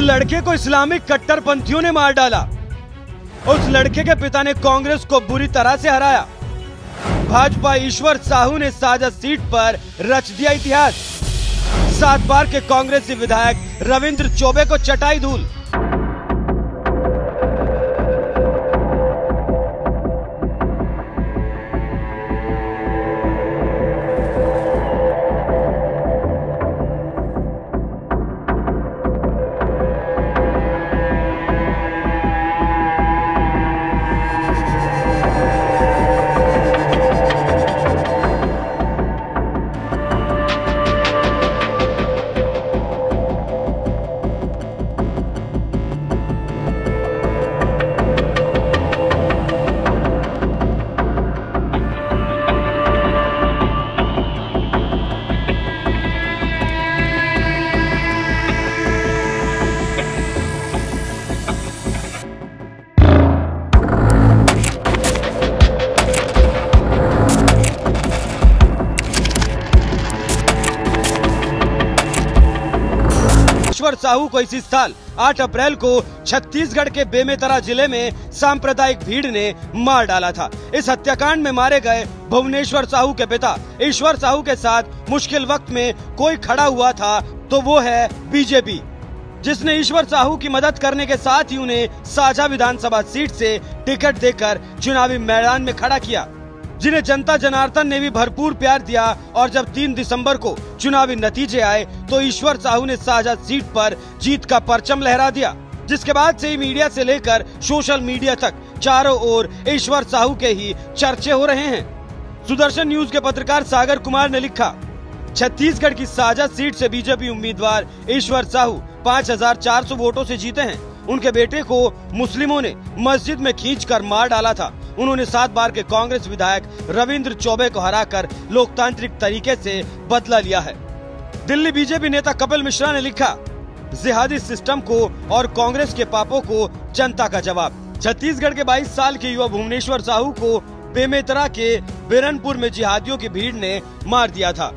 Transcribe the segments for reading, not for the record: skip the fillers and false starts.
लड़के को इस्लामिक कट्टरपंथियों ने मार डाला। उस लड़के के पिता ने कांग्रेस को बुरी तरह से हराया। भाजपा ईश्वर साहू ने साजा सीट पर रच दिया इतिहास। 7 बार के कांग्रेसी विधायक रविंद्र चौबे को चटाई धूल। ईश्वर साहू को इसी साल 8 अप्रैल को छत्तीसगढ़ के बेमेतरा जिले में सांप्रदायिक भीड़ ने मार डाला था। इस हत्याकांड में मारे गए भुवनेश्वर साहू के पिता ईश्वर साहू के साथ मुश्किल वक्त में कोई खड़ा हुआ था तो वो है बीजेपी, जिसने ईश्वर साहू की मदद करने के साथ ही उन्हें साजा विधानसभा सीट से टिकट देकर चुनावी मैदान में खड़ा किया, जिन्हें जनता जनार्दन ने भी भरपूर प्यार दिया। और जब 3 दिसंबर को चुनावी नतीजे आए तो ईश्वर साहू ने साजा सीट पर जीत का परचम लहरा दिया, जिसके बाद से ही मीडिया से लेकर सोशल मीडिया तक चारों ओर ईश्वर साहू के ही चर्चे हो रहे हैं। सुदर्शन न्यूज के पत्रकार सागर कुमार ने लिखा, छत्तीसगढ़ की साजा सीट से बीजेपी उम्मीदवार ईश्वर साहू 5400 वोटों से जीते हैं। उनके बेटे को मुस्लिमों ने मस्जिद में खींचकर मार डाला था। उन्होंने 7 बार के कांग्रेस विधायक रविंद्र चौबे को हराकर लोकतांत्रिक तरीके से बदला लिया है। दिल्ली बीजेपी नेता कपिल मिश्रा ने लिखा, जिहादी सिस्टम को और कांग्रेस के पापों को जनता का जवाब। छत्तीसगढ़ के 22 साल के युवा भुवनेश्वर साहू को बेमेतरा के बिरनपुर में जिहादियों की भीड़ ने मार दिया था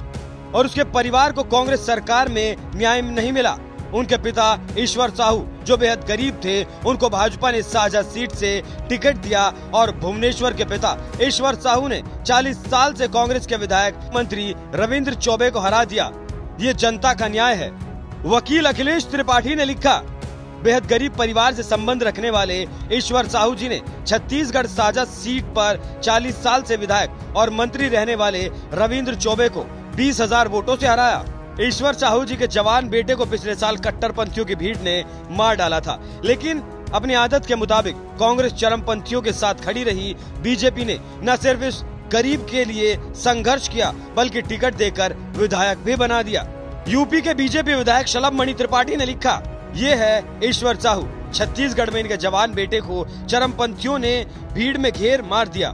और उसके परिवार को कांग्रेस सरकार में न्याय नहीं मिला। उनके पिता ईश्वर साहू जो बेहद गरीब थे, उनको भाजपा ने साझा सीट से टिकट दिया और भुवनेश्वर के पिता ईश्वर साहू ने 40 साल से कांग्रेस के विधायक मंत्री रविंद्र चौबे को हरा दिया। ये जनता का न्याय है। वकील अखिलेश त्रिपाठी ने लिखा, बेहद गरीब परिवार से संबंध रखने वाले ईश्वर साहू जी ने छत्तीसगढ़ साझा सीट पर 40 साल से विधायक और मंत्री रहने वाले रविंद्र चौबे को 20,000 वोटों से हराया। ईश्वर साहू जी के जवान बेटे को पिछले साल कट्टरपंथियों की भीड़ ने मार डाला था, लेकिन अपनी आदत के मुताबिक कांग्रेस चरमपंथियों के साथ खड़ी रही। बीजेपी ने न सिर्फ इस गरीब के लिए संघर्ष किया बल्कि टिकट देकर विधायक भी बना दिया। यूपी के बीजेपी विधायक शलभ मणि त्रिपाठी ने लिखा, ये है ईश्वर साहू। छत्तीसगढ़ में इनके जवान बेटे को चरमपंथियों ने भीड़ में घेर मार दिया।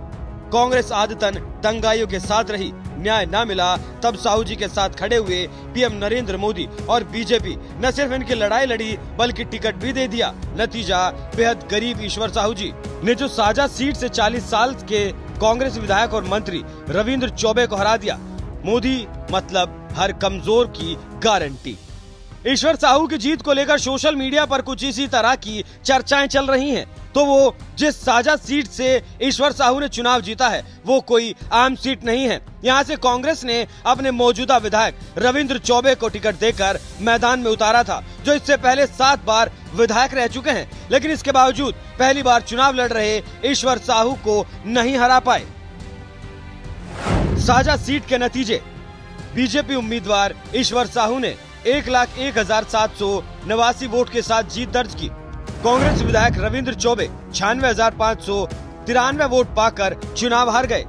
कांग्रेस आदतन दंगाइयों के साथ रही, न्याय न मिला तब साहू जी के साथ खड़े हुए पीएम नरेंद्र मोदी और बीजेपी न सिर्फ इनकी लड़ाई लड़ी बल्कि टिकट भी दे दिया। नतीजा, बेहद गरीब ईश्वर साहू जी ने जो साझा सीट से 40 साल के कांग्रेस विधायक और मंत्री रविंद्र चौबे को हरा दिया। मोदी मतलब हर कमजोर की गारंटी। ईश्वर साहू की जीत को लेकर सोशल मीडिया पर कुछ इसी तरह की चर्चाएं चल रही हैं। तो वो जिस साझा सीट से ईश्वर साहू ने चुनाव जीता है वो कोई आम सीट नहीं है। यहाँ से कांग्रेस ने अपने मौजूदा विधायक रविंद्र चौबे को टिकट देकर मैदान में उतारा था, जो इससे पहले 7 बार विधायक रह चुके हैं, लेकिन इसके बावजूद पहली बार चुनाव लड़ रहे ईश्वर साहू को नहीं हरा पाए। साझा सीट के नतीजे, बीजेपी उम्मीदवार ईश्वर साहू ने 1,01,789 वोट के साथ जीत दर्ज की। कांग्रेस विधायक रविंद्र चौबे 96,593 वोट पाकर चुनाव हार गए।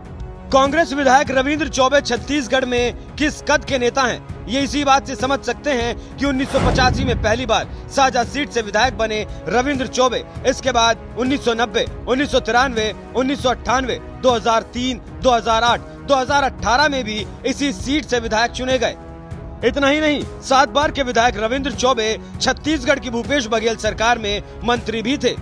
कांग्रेस विधायक रविंद्र चौबे छत्तीसगढ़ में किस कद के नेता हैं, ये इसी बात से समझ सकते हैं कि 1985 में पहली बार साझा सीट से विधायक बने रविंद्र चौबे। इसके बाद 1990, 1993, 1998, 2003, 2008, 2018 में भी इसी सीट से विधायक चुने गए। इतना ही नहीं, 7 बार के विधायक रविंद्र चौबे छत्तीसगढ़ की भूपेश बघेल सरकार में मंत्री भी थे,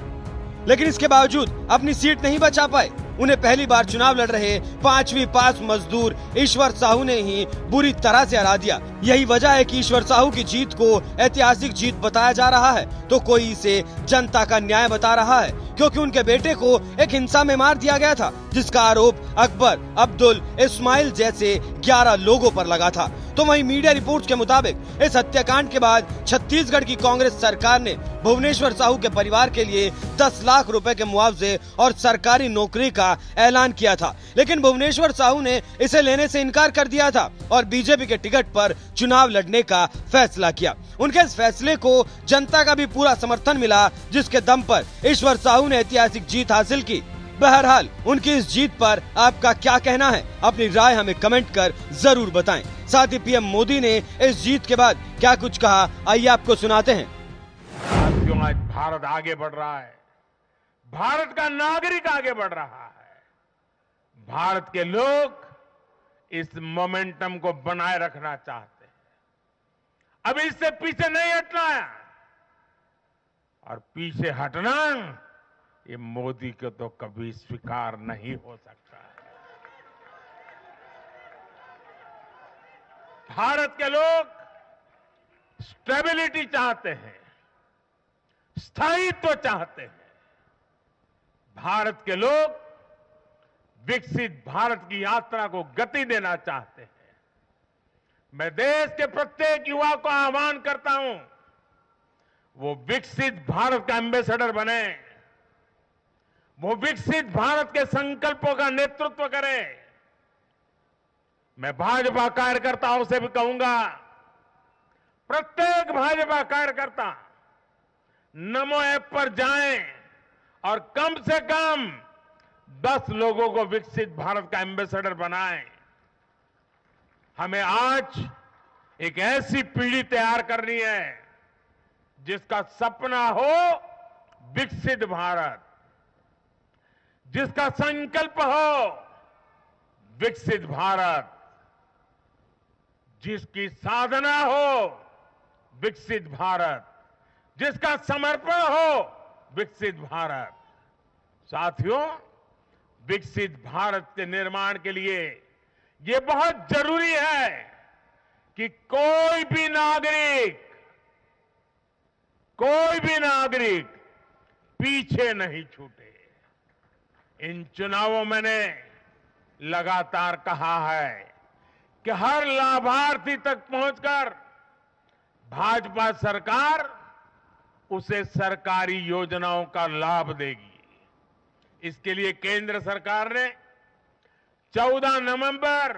लेकिन इसके बावजूद अपनी सीट नहीं बचा पाए। उन्हें पहली बार चुनाव लड़ रहे 5वीं पास मजदूर ईश्वर साहू ने ही बुरी तरह से हरा दिया। यही वजह है कि ईश्वर साहू की जीत को ऐतिहासिक जीत बताया जा रहा है, तो कोई इसे जनता का न्याय बता रहा है, क्योंकि उनके बेटे को एक हिंसा में मार दिया गया था, जिसका आरोप अकबर, अब्दुल, इस्माइल जैसे 11 लोगों पर लगा था। तो वहीं मीडिया रिपोर्ट्स के मुताबिक इस हत्याकांड के बाद छत्तीसगढ़ की कांग्रेस सरकार ने भुवनेश्वर साहू के परिवार के लिए 10 लाख रुपए के मुआवजे और सरकारी नौकरी का ऐलान किया था, लेकिन भुवनेश्वर साहू ने इसे लेने से इनकार कर दिया था और बीजेपी के टिकट पर चुनाव लड़ने का फैसला किया। उनके इस फैसले को जनता का भी पूरा समर्थन मिला, जिसके दम पर ईश्वर साहू ने ऐतिहासिक जीत हासिल की। बहरहाल उनकी इस जीत पर आपका क्या कहना है, अपनी राय हमें कमेंट कर जरूर बताएं। साथ ही पीएम मोदी ने इस जीत के बाद क्या कुछ कहा, आइए आपको सुनाते हैं। साथियों, आज भारत आगे बढ़ रहा है, भारत का नागरिक आगे बढ़ रहा है। भारत के लोग इस मोमेंटम को बनाए रखना चाहते हैं। अब इससे पीछे नहीं हटना है, और पीछे हटना ये मोदी को तो कभी स्वीकार नहीं हो सकता है। भारत के लोग स्टेबिलिटी चाहते हैं, स्थायित्व चाहते हैं। भारत के लोग विकसित भारत की यात्रा को गति देना चाहते हैं। मैं देश के प्रत्येक युवा को आह्वान करता हूं, वो विकसित भारत का एम्बेसडर बने, वो विकसित भारत के संकल्पों का नेतृत्व करे। मैं भाजपा कार्यकर्ताओं से भी कहूंगा, प्रत्येक भाजपा कार्यकर्ता नमो ऐप पर जाएं और कम से कम 10 लोगों को विकसित भारत का एम्बेसडर बनाएं। हमें आज एक ऐसी पीढ़ी तैयार करनी है जिसका सपना हो विकसित भारत, जिसका संकल्प हो विकसित भारत, जिसकी साधना हो विकसित भारत, जिसका समर्पण हो विकसित भारत। साथियों, विकसित भारत के निर्माण के लिए ये बहुत जरूरी है कि कोई भी नागरिक पीछे नहीं छूटे। इन चुनावों में मैंने लगातार कहा है कि हर लाभार्थी तक पहुंचकर भाजपा सरकार उसे सरकारी योजनाओं का लाभ देगी। इसके लिए केंद्र सरकार ने 14 नवंबर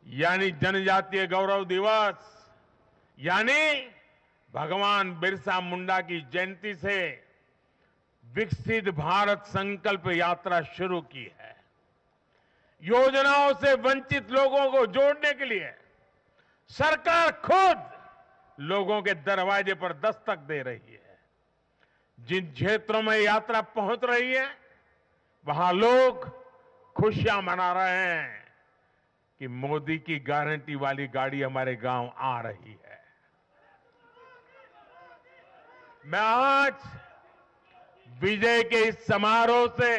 यानी जनजातीय गौरव दिवस यानी भगवान बिरसा मुंडा की जयंती से विकसित भारत संकल्प यात्रा शुरू की है। योजनाओं से वंचित लोगों को जोड़ने के लिए सरकार खुद लोगों के दरवाजे पर दस्तक दे रही है। जिन क्षेत्रों में यात्रा पहुंच रही है, वहां लोग खुशियां मना रहे हैं कि मोदी की गारंटी वाली गाड़ी हमारे गांव आ रही है। मैं आज विजय के इस समारोह से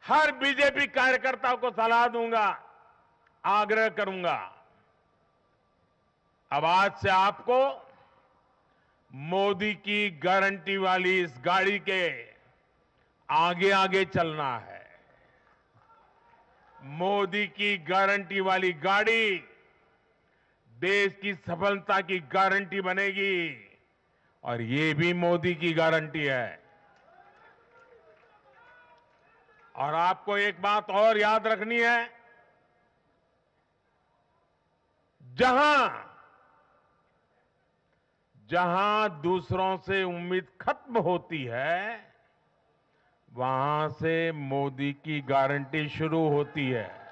हर बीजेपी कार्यकर्ता को सलाह दूंगा, आग्रह करूंगा, अब आज से आपको मोदी की गारंटी वाली इस गाड़ी के आगे आगे चलना है। मोदी की गारंटी वाली गाड़ी देश की सफलता की गारंटी बनेगी, और ये भी मोदी की गारंटी है। और आपको एक बात और याद रखनी है, जहां दूसरों से उम्मीद खत्म होती है, वहां से मोदी की गारंटी शुरू होती है।